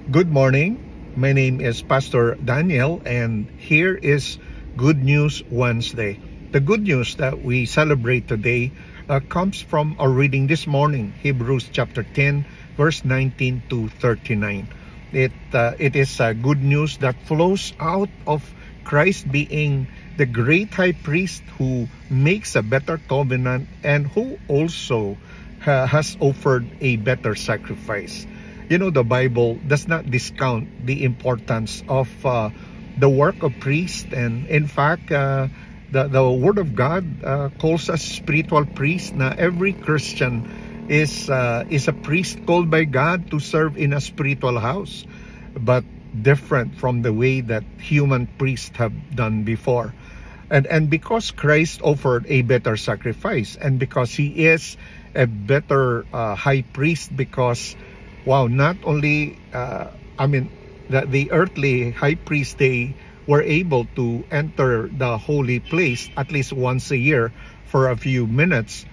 Good morning. My name is Pastor Daniel, and here is Good News Wednesday. The good news that we celebrate today comes from our reading this morning, Hebrews chapter 10, verse 19 to 39. It is good news that flows out of Christ being the great high priest who makes a better covenant and who also has offered a better sacrifice. You know, the Bible does not discount the importance of the work of priest, and in fact, the Word of God calls us spiritual priests. Now, every Christian is a priest called by God to serve in a spiritual house, but different from the way that human priests have done before. And because Christ offered a better sacrifice, and because He is a better high priest, because wow, not only, the earthly high priest, they were able to enter the holy place at least once a year for a few minutes.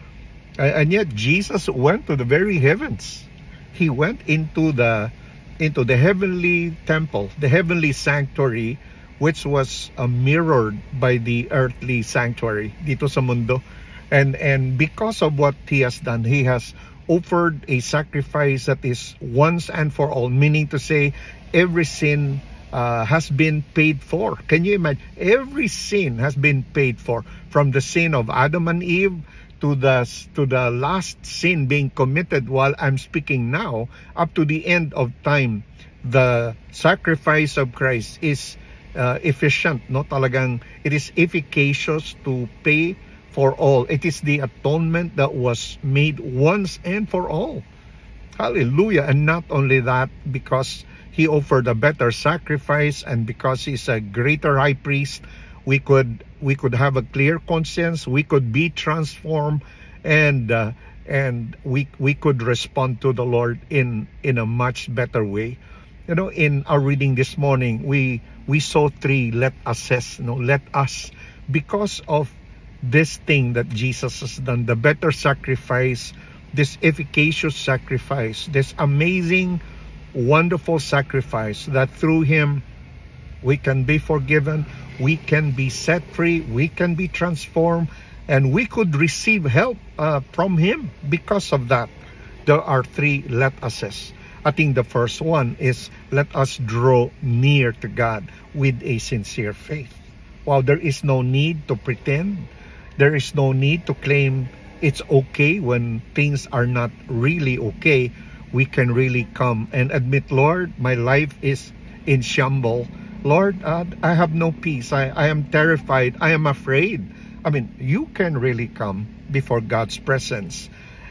And yet Jesus went to the very heavens. He went into the heavenly temple, the heavenly sanctuary, which was mirrored by the earthly sanctuary dito sa mundo. And because of what He has done, He has offered a sacrifice that is once and for all, meaning to say every sin has been paid for. Can you imagine? Every sin has been paid for, from the sin of Adam and Eve to the last sin being committed while I'm speaking now, up to the end of time. The sacrifice of Christ is efficient, no? Talagang it is efficacious to pay for all. It is the atonement that was made once and for all. Hallelujah. And not only that, because He offered a better sacrifice, and because He's a greater high priest, we could have a clear conscience, we could be transformed, and we could respond to the Lord in a much better way. You know, in our reading this morning, we saw three let us, let us, because of this thing that Jesus has done, the better sacrifice, this efficacious sacrifice, this amazing, wonderful sacrifice, that through Him we can be forgiven, we can be set free, we can be transformed, and we could receive help from Him because of that. There are three let uses. I think the first one is let us draw near to God with a sincere faith. While there is no need to pretend, there is no need to claim it's okay when things are not really okay. We can really come and admit, Lord, my life is in shambles. Lord, I have no peace. I am terrified. I am afraid. You can really come before God's presence.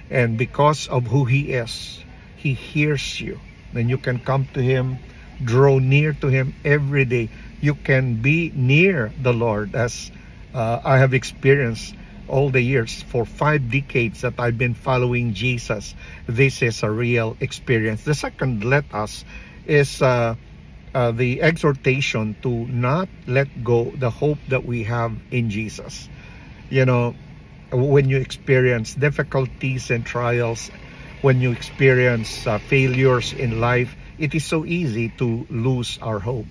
And because of who He is, He hears you. Then you can come to Him, draw near to Him every day. You can be near the Lord, as I have experienced all the years. For 5 decades that I've been following Jesus, this is a real experience. The second let us is the exhortation to not let go the hope that we have in Jesus. You know, when you experience difficulties and trials, when you experience failures in life, it is so easy to lose our hope.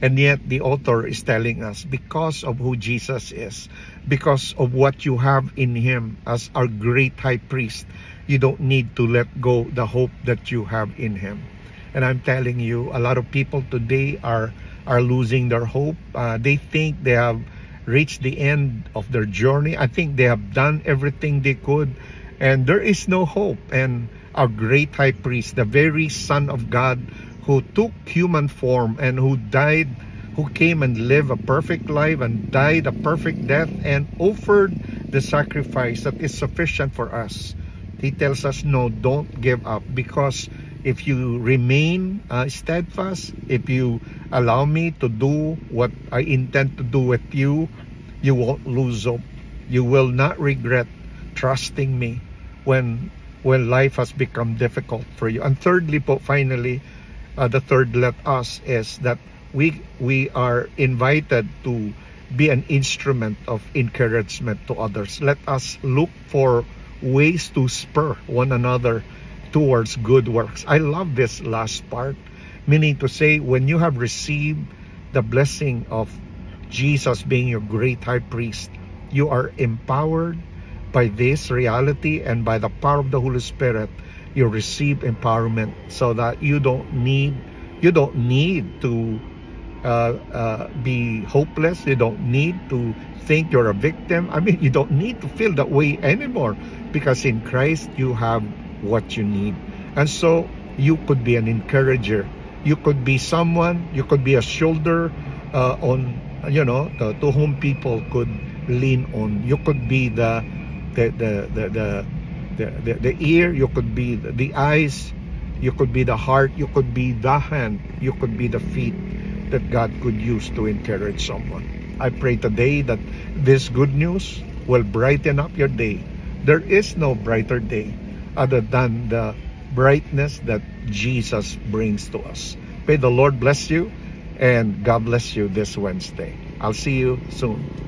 And yet the author is telling us, because of who Jesus is, because of what you have in Him as our great high priest, you don't need to let go the hope that you have in Him. And I'm telling you, a lot of people today are losing their hope. They think they have reached the end of their journey. I think they have done everything they could, and there is no hope. And our great high priest, the very Son of God, who took human form and who died, who came and lived a perfect life and died a perfect death and offered the sacrifice that is sufficient for us. He tells us, no, don't give up, because if you remain steadfast, if you allow me to do what I intend to do with you, you won't lose hope. You will not regret trusting me when life has become difficult for you. And thirdly, finally, the third let us is that we are invited to be an instrument of encouragement to others. Let us look for ways to spur one another towards good works. I love this last part, Meaning to say, when you have received the blessing of Jesus being your great high priest, you are empowered by this reality, and by the power of the Holy Spirit, you receive empowerment so that you don't need to be hopeless. You don't need to think you're a victim. I mean, you don't need to feel that way anymore, because in Christ you have what you need. And so you could be an encourager. You could be someone, you could be a shoulder on, to whom people could lean on. You could be the ear, you could be the eyes, you could be the heart, you could be the hand, you could be the feet that God could use to encourage someone. I pray today that this good news will brighten up your day. There is no brighter day other than the brightness that Jesus brings to us. May the Lord bless you, and God bless you this Wednesday. I'll see you soon.